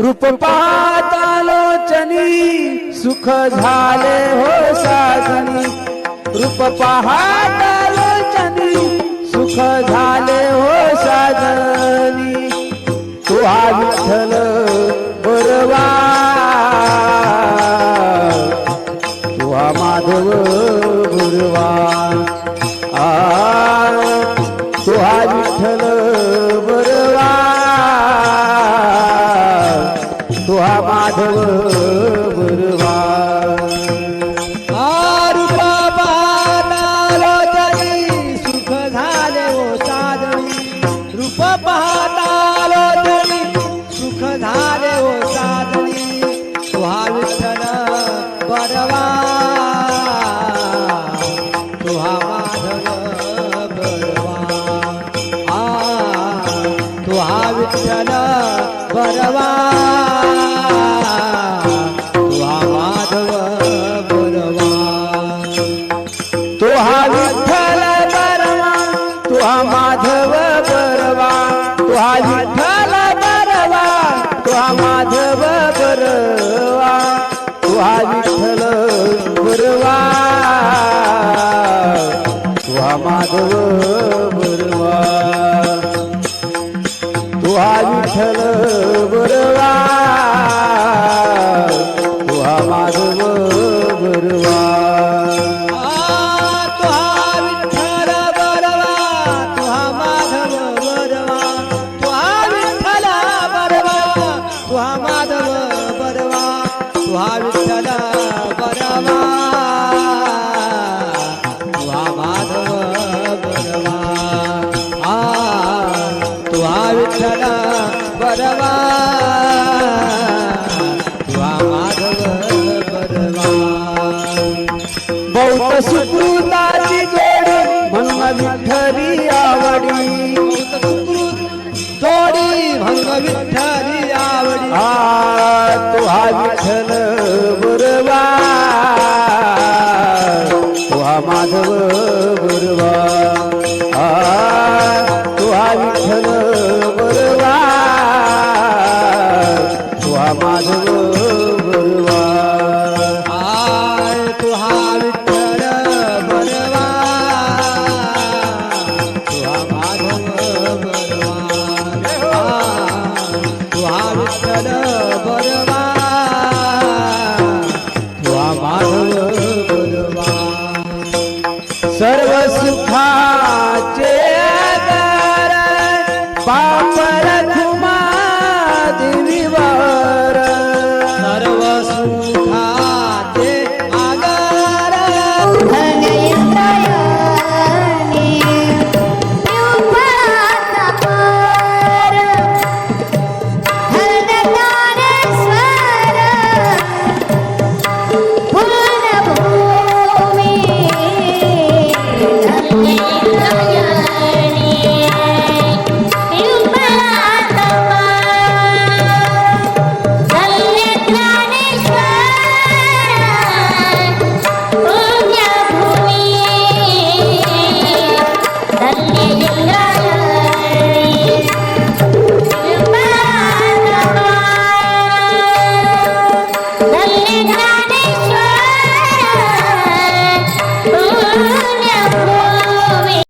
रूप पाहता लोचनी सुख झाले हो साजनी। रूप पाहता लोचनी सुख झाले हो साजनी। तू हा विठ्ठल बरवा तू हा माधव गुरवा तू हा विठ्ठल बरवा तू हा माधव बरवा। रूप पाहता लोचनी सुख झाले हो साजनी। रूप पाहता लोचनी सुख झाले हो साजनी। तू हा विठ्ठल बरवा तू हा माधव बरवा तू हा विठ्ठल बरवा तू हा माधव बरवा। तू हा विठ्ठल बरवा तू हा माधव बरवा तू हा विठ्ठल बरवा तू हा माधव बरवा तू हा विठ्ठल बरवा तू हा माधव बरवा तू हा विठ्ठल बरवा तू हा माधव बरवा। तू हा विठ्ठल बरवा तू हा माधव बरवा तू हा विठ्ठल बरवा तू हा माधव बरवा तू हा विठ्ठल बरवा तू हा माधव बरवा तू हा विठ्ठल बरवा तू हा माधव बरवा। बहुत सुकृताची जोडी म्हणून विठ्ठली आवडी। जोडी भंग विठ्ठली आवडी। तू हा विठ्ठल बरवा तू हा माधव बरवा तू हा विठ्ठल बरवा तू हा माधव बरवा तू हा विठ्ठल बरवा तू हा माधव बरवा तू हा विठ्ठल बरवा